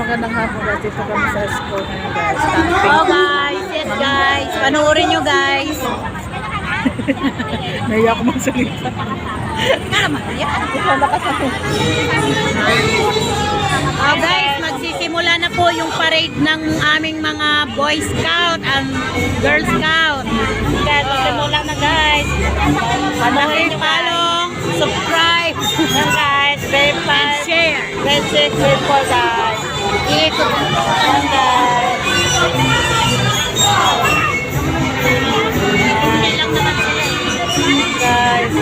magandang hapon guys. Dito kami sa school ngayon guys. Oh guys, yes guys. Panoorin nyo guys. Naiya ako magsalita. Nga naman, yan. Malakas ako. Oh guys, magsisimula na po yung parade ng aming mga Boy Scout and Girl Scout. Guys, magsimula na guys. Palong, subscribe. Guys, share. Guys, share po guys. Ikot lang guys. Hindi lang naman sila. Guys.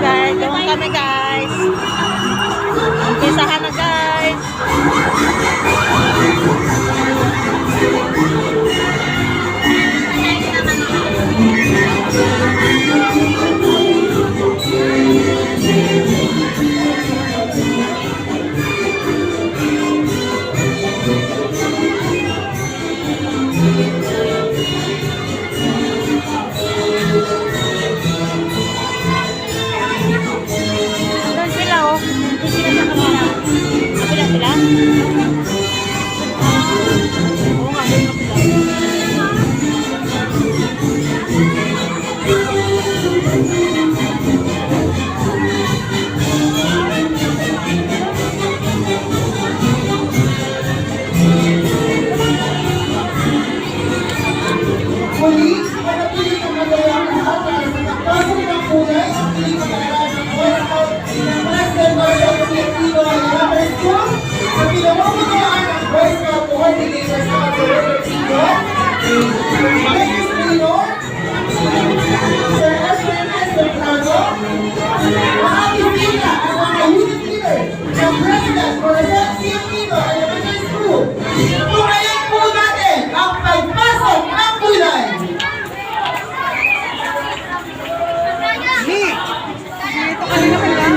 Guys, doon kami guys. Umpisahan na guys. Doon sila oh. Doon sila sa kanila. Sila sila? Oo nga, doon sila. Muli, manatili ang magayang lahat para sa pagpasok ng kulay ang piling pagkakalaan ng Boy Scout ng President Marcos Filipino ay Elementary School sa pinamumunuan ng Boy Scout Coordinator sa Director Tito, Mrs. Mayor, Sir S.M.S. Beltrado, ang ating pila at mga unit leader ng President Marcos Filipino Elementary School. Tumayan po natin ang pagpasok ng kulay. Dito kanina ka lang.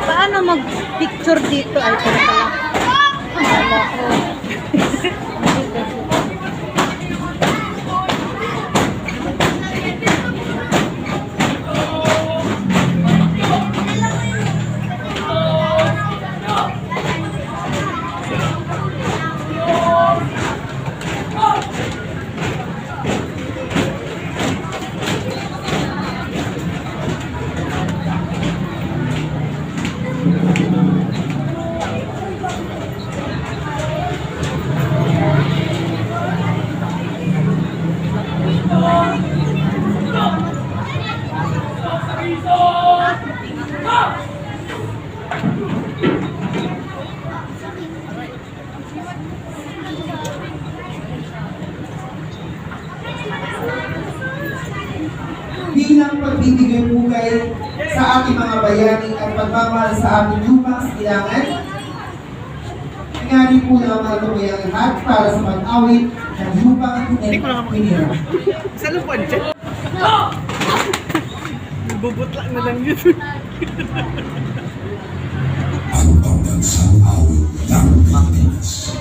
Paano mag-picture dito? Ay, pala pala. Wala ko. Bilang pagbibigay pugay sa ating mga bayani at pagmamahal sa ating lupang silangan, nangyari po na mga tumayang lahat para sa pag-awit ng lupang pinira. Sa lupad dyan. Bubutla na lang yun. Ang pambansang awit ng Pilipinas.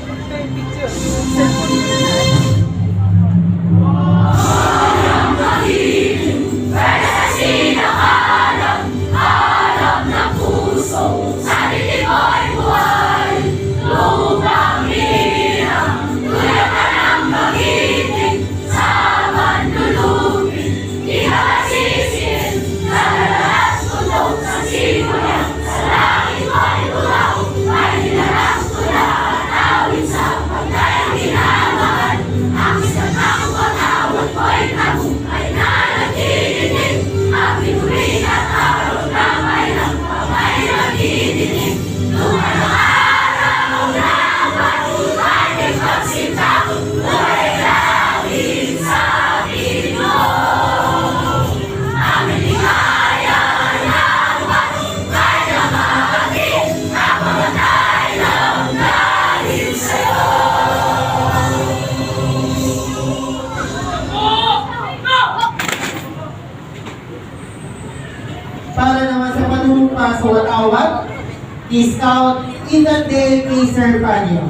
para sa watawat ni Scout Ethan Dale K. Serpanio.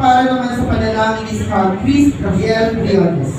Para naman sa panalangin ni Scout Chris Gabriel Briones.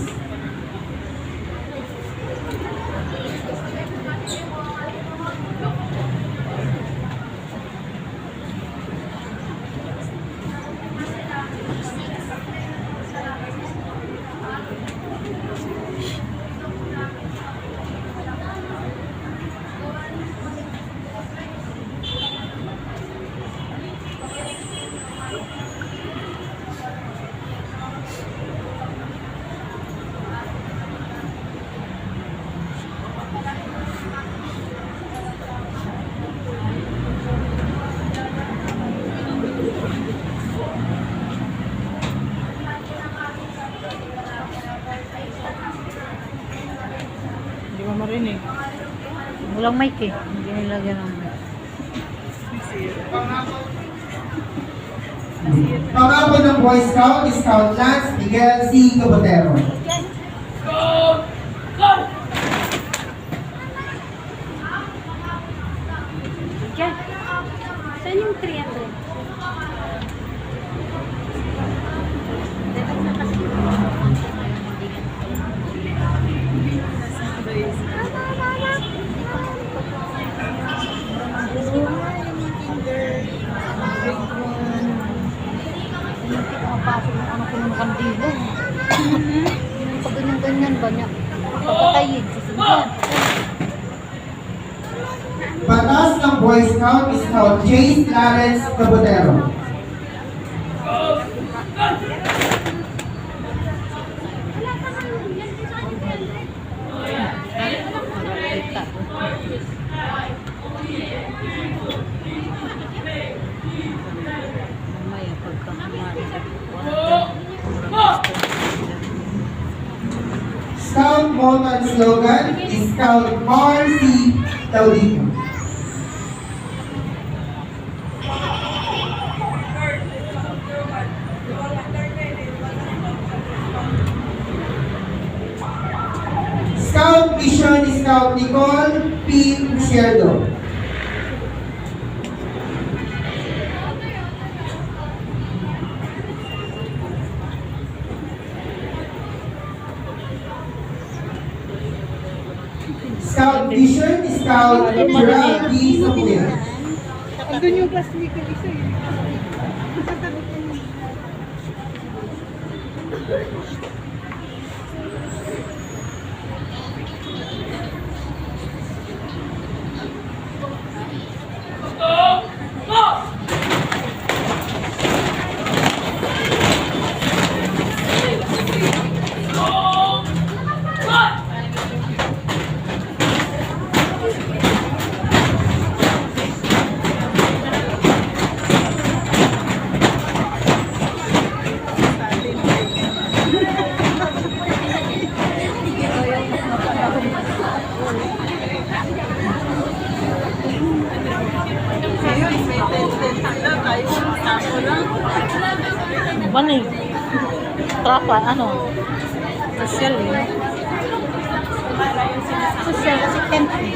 Hindi mo marinig. Walang mic eh. Hindi nilagyan ng mic. Pangako ng Boy Scout ni Scout Lance Miguel C. Cabotero. Diyan. Saan yung 300? Pasok ng anak ko ng kandila. Pag ganyan-ganyan ba niya? Papatayin. Sisingyan. Batas ng Boy Scout ni Scout Jace Clarence Cabotero. Mamaya pagkakamari. Scout Mountain Slogan ni Scout Mar C. Taudino. Scout Mission ni Scout Nicole P. Sierdo. Scout Vision ni Scout Gerald B. Samuel. Andun yung classmate ko isa eh. Bani. Trapa, ano? Social eh. Social, kasi temple.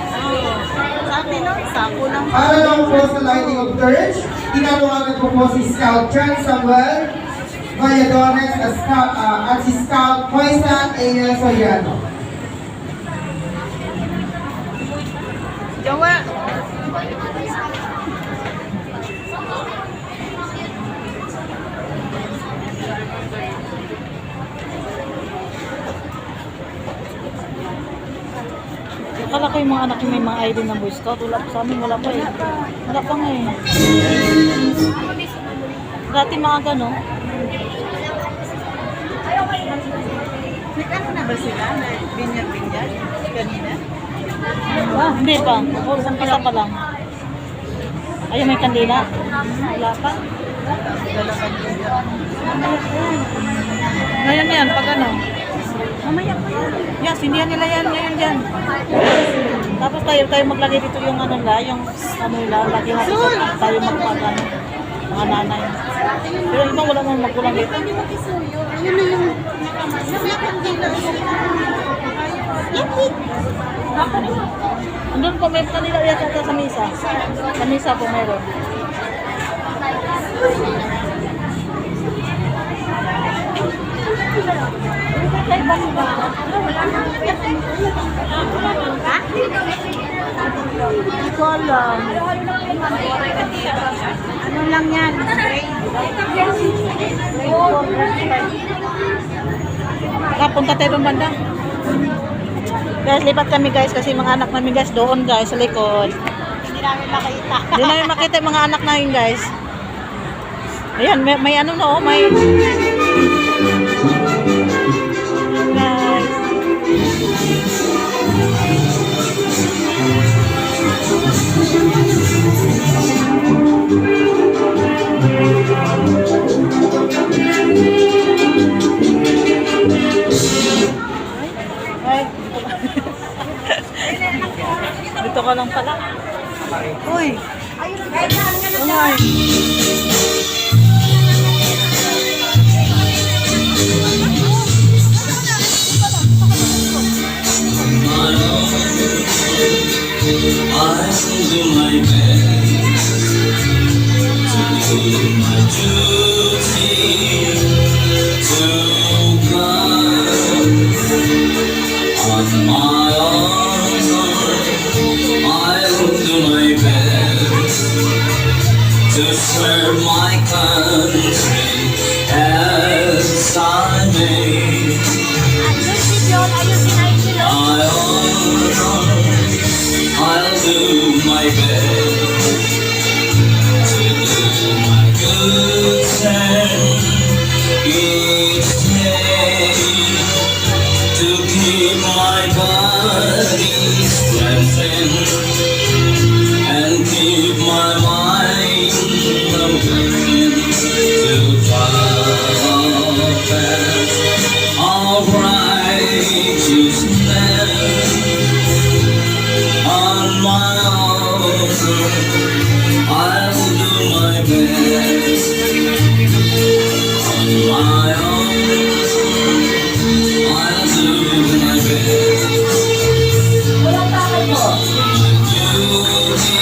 Sabi no, sako lang. Para lang po sa lighting of church, tinatawagan ko po si Scout John Samuel Valladores at si Scout Moisan Angel Soriano. Jawa. Akala ko yung mga anak yung may mga ID ng Boy Scout. Wala pa sa amin, wala pa eh. Wala pa nga eh. Dati mga gano. Nag-ano na ba sila? Binyag-binyag? Kanina? Ah, hindi pa. Umpisa pa lang. Ayun, may kandila. Wala pa. Ngayon yan, pag ano. Mamaya pa yan. Yes, hindi yan nila yan ngayon dyan. Tapos tayo maglagay dito yung ano nila, yung ano nila, lagi natin tayo magpagano. Mga nanay. Pero iba wala mong magkulang dito. Yun na yung lapit. Andun po, may kanila yata sa misa. Sa misa po meron. Hindi ko alam. Ano lang yan? Punta tayo doon banda. Guys, lipat kami guys kasi mga anak namin guys doon guys sa likod. Hindi namin makita. Hindi namin makita yung mga anak namin guys. Ayan, may ano no, may... Guys. Ay, dito ka lang pala. Uy! Ay! I'll do my best to do my duty to God. On my own, I'll do my best to serve my country as I may. I'll do my best to do my good turn each day, to keep my body strengthened and keep my mind working to follow the path of righteousness. On my own, I'll do my best. On my own, I'll do my best. Duty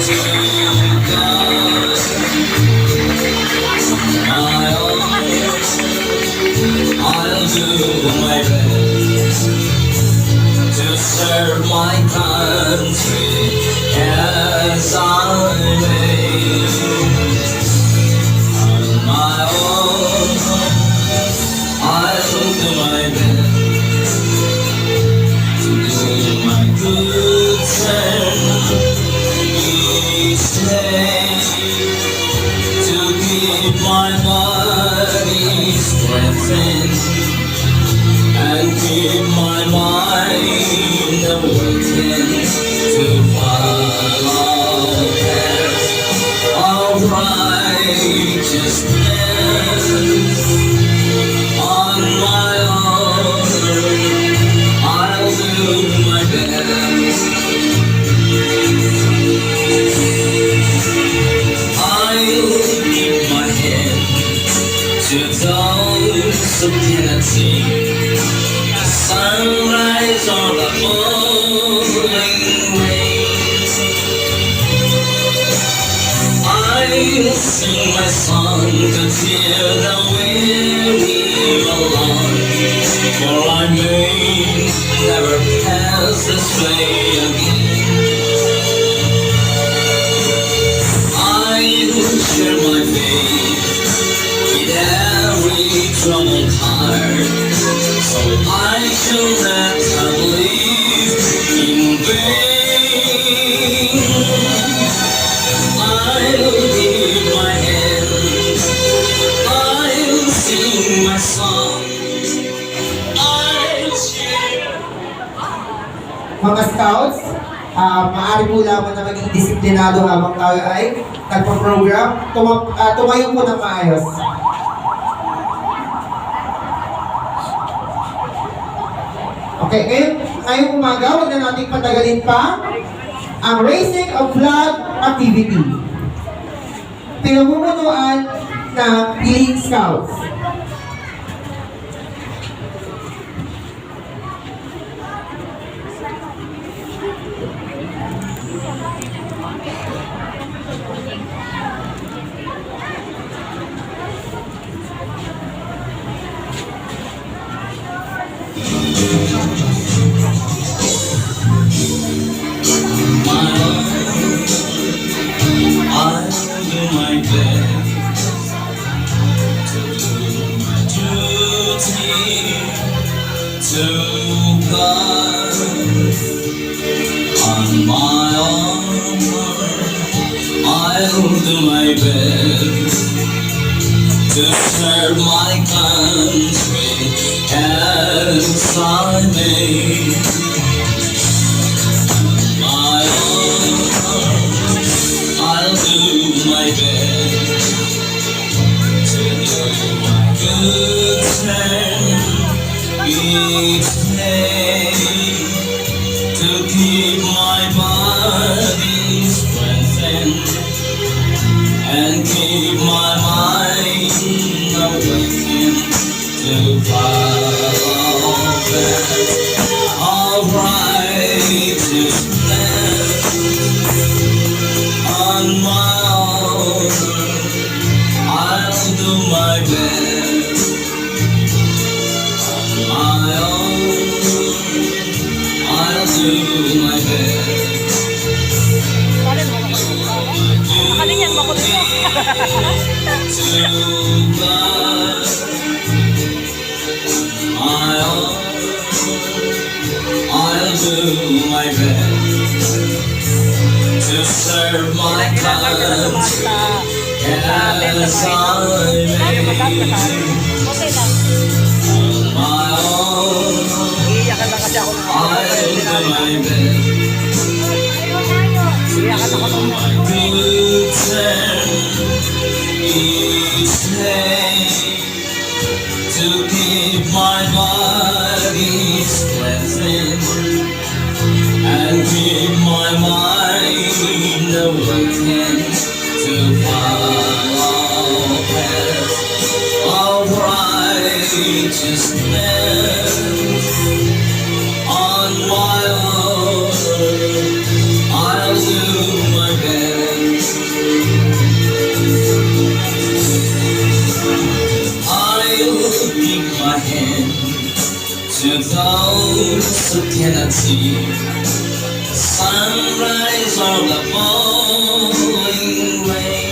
to God. My own, I'll do my best to serve my country as I may. On my own, I'll do my best to do my good turn each day, to keep my body strengthened and keep my mind working to follow the path of righteousness. On my own, I'll do my best. I'll keep my head to those of penalty. Sunrise on the falling rain. I'll sing my song to cheer the weary along, for I may never pass this way again. I'll share my faith with every troubled heart, so I shall not believe in vain. I'll give my hand, I'll sing my song, I'll share. Mga Scouts, maaari po lamang na maging disiplinado habang tayo ay nagpa-program. Tumayo po ng maayos. Okay, ngayong umaga, huwag na natin patagalin pa ang raising of flag activity. Pinamumunuan ng Philippine Scouts. I'll do my best to do my duty to God. On my honor, I'll do my best to serve my country as I may. My honor, I'll do my best to do my good turn each day, to keep my body strengthened and keep my mind awakened to follow path of righteousness. On my own, I'll do my best. On my own, I'll do my best. Makalinyan, makulit mo. To God, my own, I'll do my best to serve my country as I may. Okay lang. My own, Iiyakan lang kasi ako ng I'll do my best. Iiyakan ako ng My good turn each day to keep my body strengthened and keep my mind awakened to follow path of righteousness. On my own, I'll do my best. I'll give my hand to those who cannot see the sunrise or the falling rain.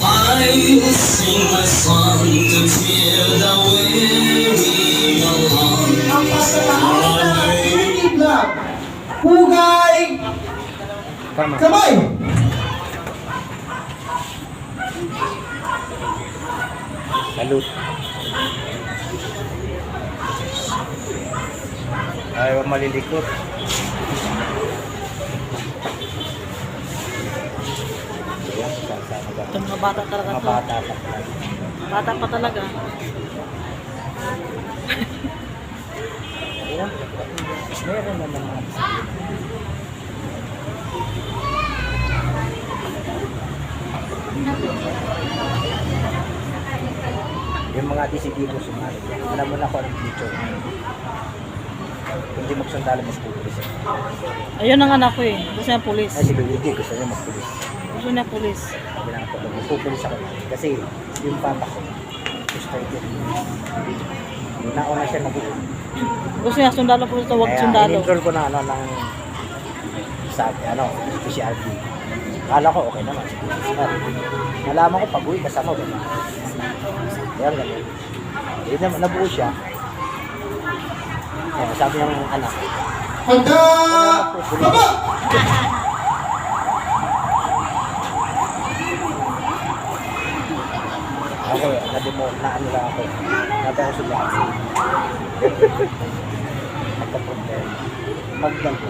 I'll sing my song to cheer the weary along. Ang patatawag na Philippine Flag. Hugay! Kamay! Salute. Ayaw malilikot. Ayan, sasama ka. Itong mga bata talaga to. Mabata pa. Bata pa talaga. Ayan, meron naman mga yung mga disidibo sumali. Alam mo na kung anong future. Hindi magsundalo magpupulis. Ayun ang anak ko eh. Gusto niya pulis. Ay, si Luigi gusto niya magpulis. Gusto niya pulis. Sabi lang ako, magpupulis ako. Kasi yung papa ko, gusto ito. Nauna siya mag-uwi. Gusto niya sundalo pulis o wag Kaya sundalo. in-enroll ko na ng PCRD. Kala ko okay naman. Nalaman ko pag-uwi kasama ba? Kaya ganun. Yun naman, nabuo siya. Kaya sabi ng anak, Handa! Baba! ako na ano lang ako. Nabi ako sila. Nagka-problema. magdalo.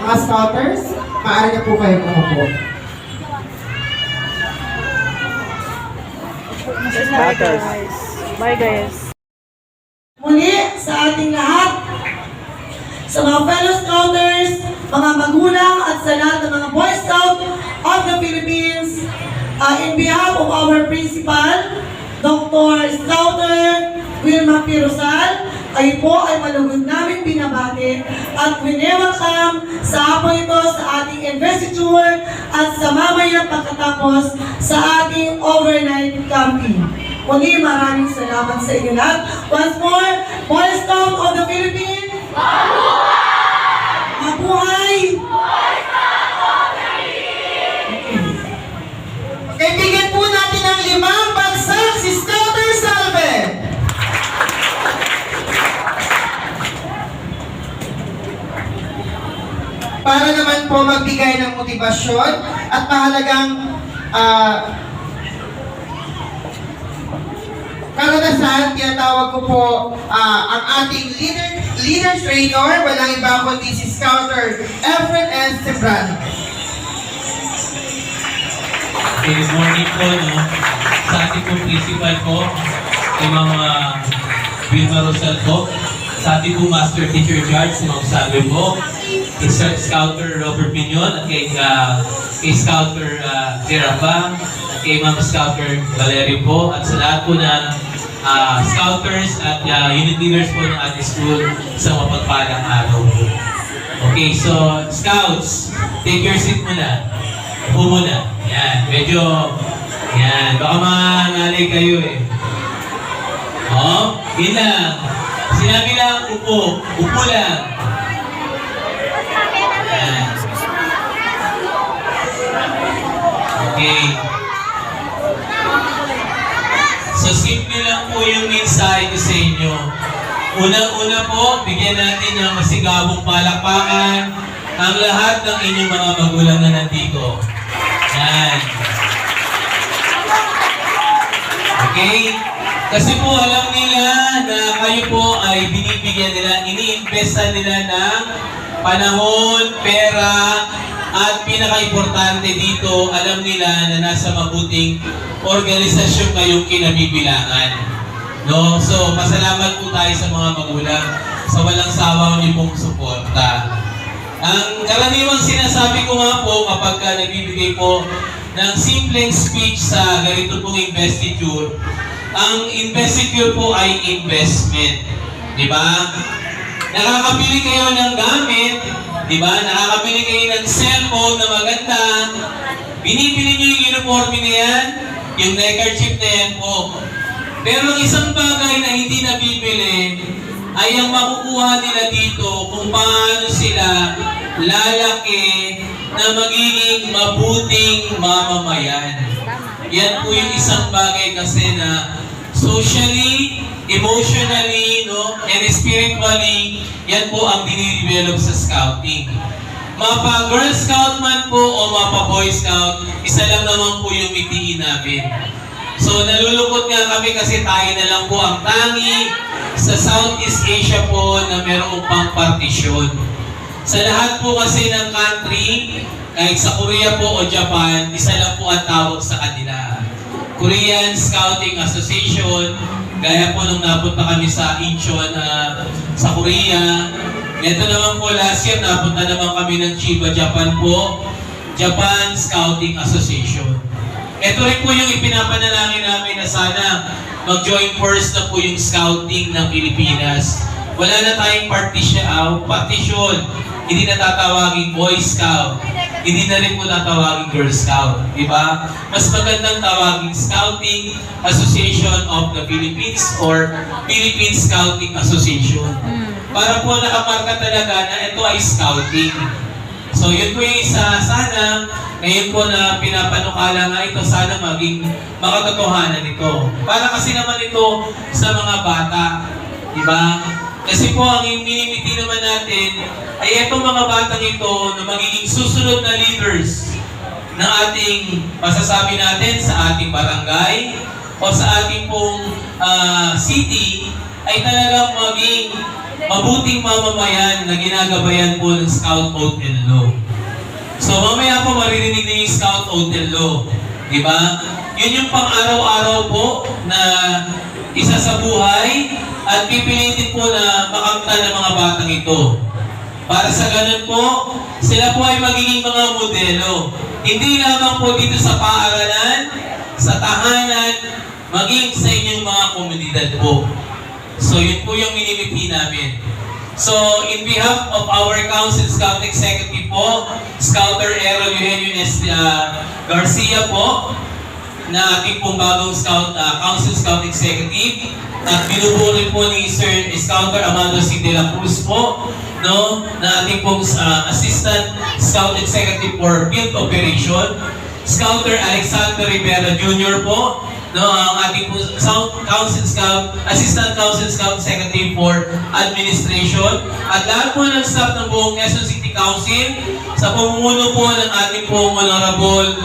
Mga scouters, maaari na po kayo umupo. Scouters. Bye guys. Muli sa ating lahat, sa mga fellow scouters, mga magulang at sa lahat ng mga Boy Scout of the Philippines, in behalf of our principal, Dr. Scouter Wilma Pirosal, kayo po ay malugod namin binabati at winewelcome sa hapon ito sa ating investiture at sa mamayang pagkatapos sa ating overnight camping. Muli, maraming salamat sa inyo lahat. Once more, Boy Scout of the Philippines! Mabuhay! Mabuhay! Boy Scout of the Philippines! Kaibigan po natin ang 5 bagsak si Scouter Salve! Para naman po magbigay ng motibasyon at mahalagang karanasan, tinatawag ko po ang ating leader trainer, walang iba kundi si Scouter Efren S. Sembrano. Okay, good morning po, no? Sa ating pong principal po, kay Mama Vilma Rosal po, sa ating pong Master Teacher George, si Ma'am Salve po, kay Scouter Robert Pinion, at kay Scouter Terabang, at kay Ma'am Scouter Valerie po, at sa lahat po ng Scouters at unit leaders po ng ating school sa mapagpalang araw po. Okay, so Scouts, take your seat muna. Upo muna. Yan, medyo, yan, baka mangalay kayo eh. Oh, yun lang. Sinabi lang, upo. Upo lang. Yan. Okay. So, simple lang po yung mensahe ko sa inyo. Unang-una po, bigyan natin ng masigabong palakpakan ang lahat ng inyong mga magulang na nandito. Yan. Okay? Kasi po alam nila na kayo po ay binibigyan nila, iniimbesta nila ng panahon, pera, at pinaka-importante dito, alam nila na nasa mabuting organisasyon kayong kinabibilangan. No? So, pasalamat po tayo sa mga magulang sa walang sawa niyo pong suporta. Ang karaniwang sinasabi ko nga po kapag nagbibigay po ng simpleng speech sa ganito pong investiture, ang investiture po ay investment. Di ba? Nakakabili kayo ng gamit, di ba? Nakakabili kayo ng cellphone na maganda, binibili nyo yung uniforme na yan, yung neckerchief na yan po. Pero ang isang bagay na hindi nabibili ay ang makukuha nila dito kung paano sila lalaki na magiging mabuting mamamayan. Yan po yung isang bagay kasi na socially, emotionally, no, and spiritually, yan po ang dinidevelop sa scouting. Mapa-Girl Scout man po o mapa-Boy Scout, isa lang naman po yung mitiin namin. So, nalulungkot nga kami kasi tayo na lang po ang tangi sa Southeast Asia po na merong pang partisyon. Sa lahat po kasi ng country, kahit sa Korea po o Japan, isa lang po ang tawag sa kanila. Korean Scouting Association, gaya po nung napunta kami sa Incheon sa Korea. Ito naman po last year, napunta naman kami ng Chiba, Japan po, Japan Scouting Association. Ito rin po yung ipinapanalangin namin na sana mag-join force na po yung scouting ng Pilipinas. Wala na tayong partition. Hindi na tatawaging Boy Scout. Hindi na rin po tatawaging Girl Scout. Diba? Mas magandang tawaging Scouting Association of the Philippines or Philippine Scouting Association. Para po nakamarka talaga na ito ay scouting. So yun po yung isa. Sana ngayon po na pinapanukala nga ito, sana maging makatotohanan ito. Para kasi naman ito sa mga bata. Diba? Kasi po ang minimiti naman natin ay itong mga batang ito na magiging susunod na leaders ng ating masasabi natin sa ating barangay o sa ating pong city ay talagang maging mabuting mamamayan na ginagabayan po ng Scout Oath and Law. So mamaya po maririnig niyo yung Scout Oath and Law. Diba? Yun yung pang-araw-araw po na isa sa buhay at pipilitin po na makamtan ng mga batang ito. Para sa ganun po, sila po ay magiging mga modelo. Hindi lamang po dito sa paaralan, sa tahanan, maging sa inyong mga komunidad po. So yun po yung minimiti namin. So in behalf of our Council Scout Executive po, Scouter Aaron Eugenio S. Garcia po, na ating pong bagong Council Scout Executive, at binubuo rin po ni Sir Scouter Amado C. De La Cruz po, no, na ating pong Assistant Scout Executive for Field Operation, Scouter Alexander Rivera Jr. po, no, ang ating pong Assistant Council Scout Executive for Administration, at lahat po ng staff ng buong Quezon City Council sa pamumuno po ng ating pong Honorable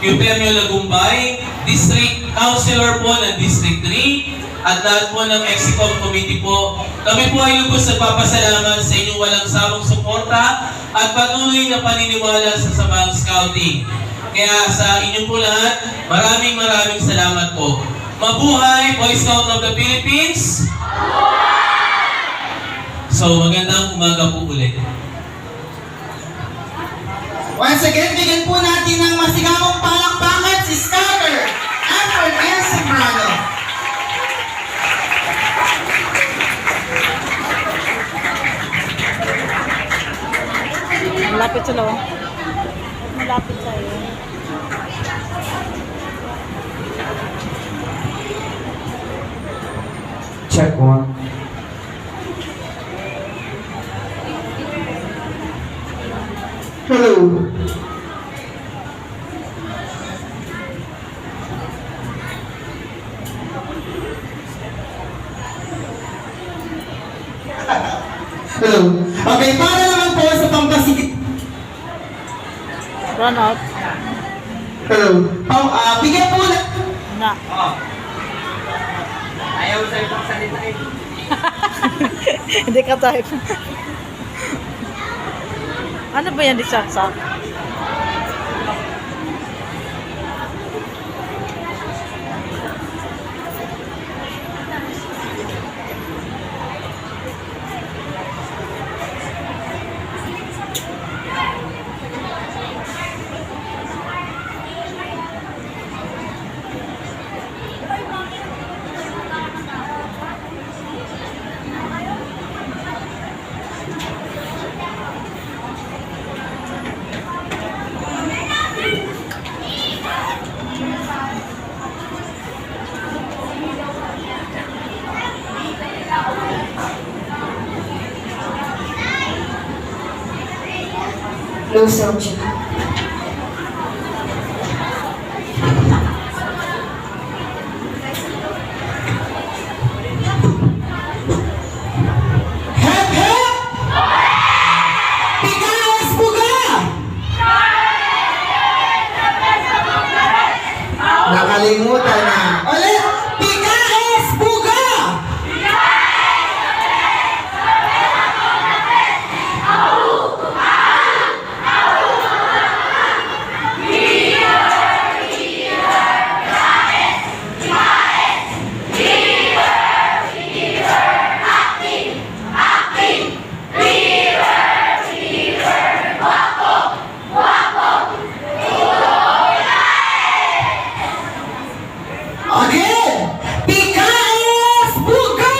Eugenio Lagumbay, District Councilor po ng District 3, at lahat po ng Execom Committee po. Kami po ay lubos nagpapasalamat sa inyong walang sawang suporta at patuloy na paniniwala sa Samang Scouting. Kaya sa inyong po lahat, maraming salamat po. Mabuhay, Boy Scout of the Philippines! So, magandang umaga po ulit. Once again, bigyan po natin ng masigawang palakpakan si Scouter Aaron S. Zambrano. Malapit sila, oh. Malapit sa'yo. Check one. Hello. Hello. Okay, para naman po sa pampasigit. Run out. Hello. Bigyan po na. Na. Ayaw sa'yo pang salita eh. Hindi ka type. Ano ba yan di saksak? No subject. Hep hep! Pikas buga! Nakalimutan na. Ulit! Pikas buga! Again! Pikas buga!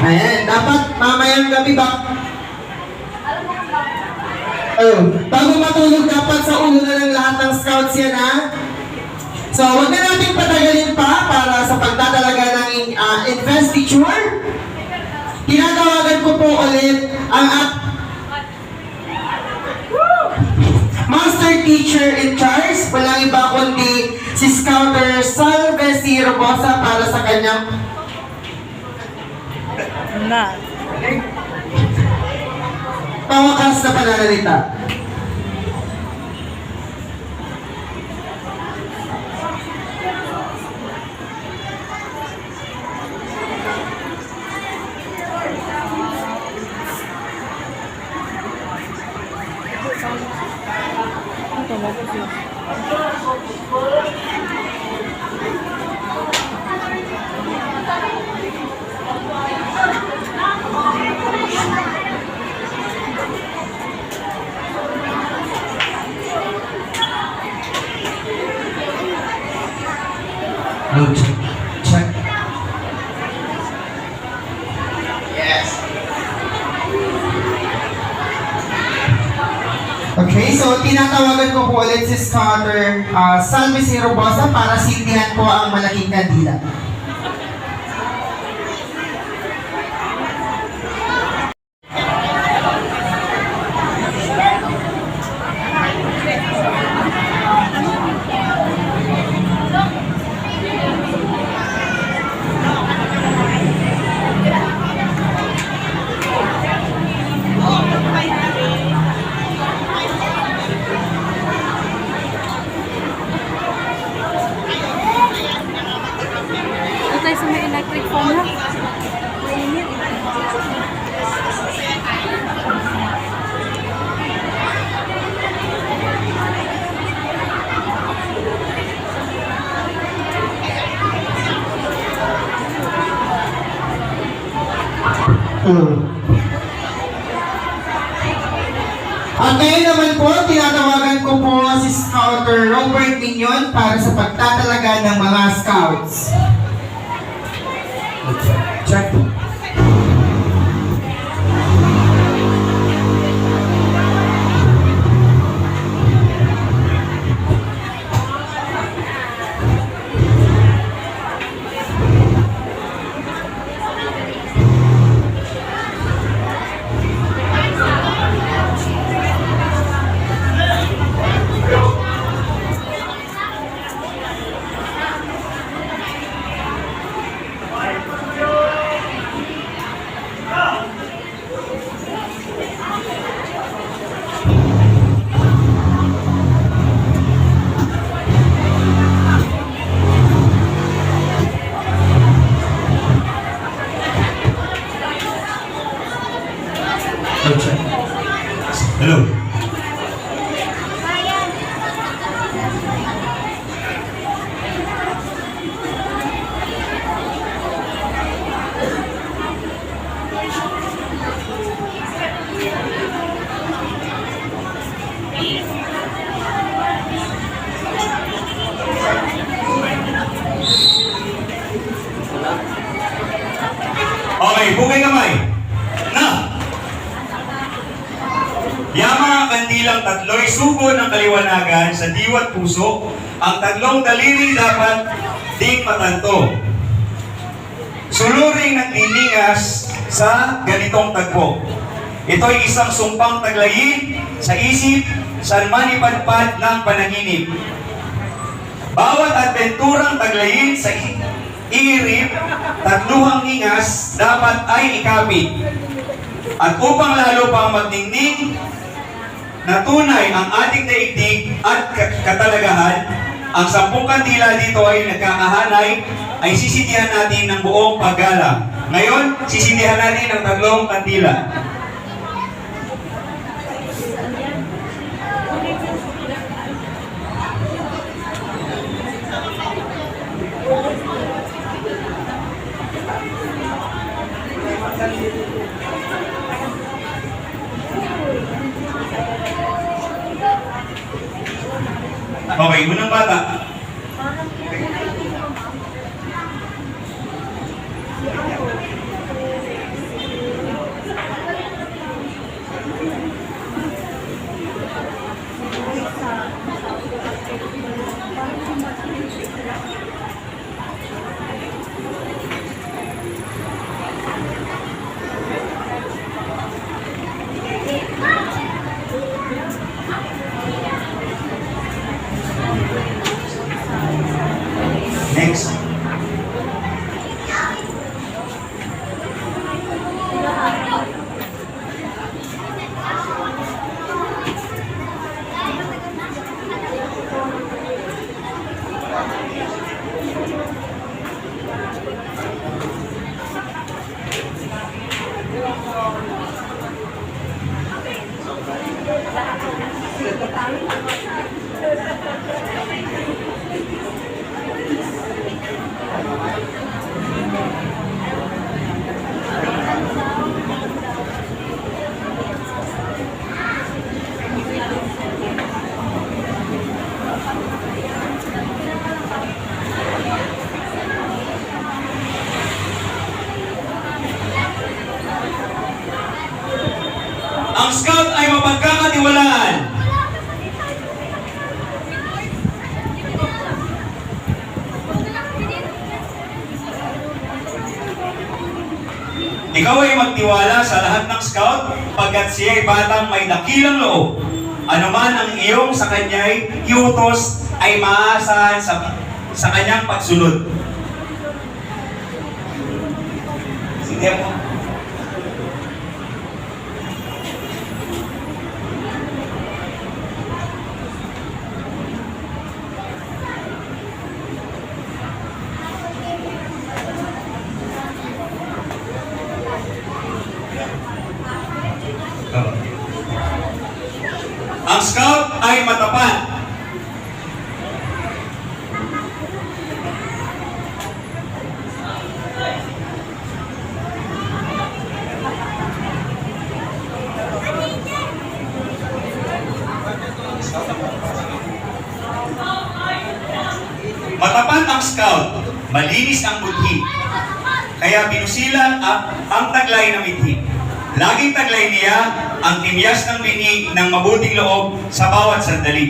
Ayan, dapat mamayang gabi ba? Bago matulog dapat sa ulo na ng lahat ng scouts yan, ha? So, huwag na natin patagalin pa para sa pagtatalaga ng investiture. Tinatawagan ko po ulit ang teacher in charge, walang iba kundi si Scouter Salve C. Robosa para sa kanyang Na. pawakas na pananalita. Hello, check. Check. Okay, so tinatawagan ko po ulit si Scouter Salve C. Robosa para sindihan po ang malaking kandila. Ito tayo sa may electric fan na. Mainit. At ngayon naman po, tinatawagan ko po si Scouter Robert Mignon para sa pagtatalaga ng mga Scouts. Check. Hello, check. Hello. Okay, bukay kamay. Na! Yang mga kandilang tatlo'y sugo ng kaliwanagan sa diwa't puso, ang tatlong daliri dapat ding matanto. Suluring nagniningas sa ganitong tagpo. Ito'y isang sumpang taglayin sa isip, saan man ipadpad ng panaginip. Bawat adventurang taglayin sa iirip, tatluhang ningas dapat ay ikapit. At upang lalo pang magdingding na tunay ang ating daigdig at katalagahan, ang 10 kandila dito ay nagkakahanay, ay sisindihan natin ng buong paggalang. Ngayon, sisindihan natin ang 3 kandila. Okay, unang bata. Ikaw ay magtiwala sa lahat ng scout pagkat siya ay batang may dakilang loob. Ano man ang iyong sa kanya'y iutos ay maaasahan sa kanyang pagsunod. Sige po. Ang scout ay matapat. Matapat ang scout, malinis ang budhi. Kaya binusilan ang taglay ng mithi. Laging taglay niya ang timyas ng binig ng mabuting loob sa bawat sandali.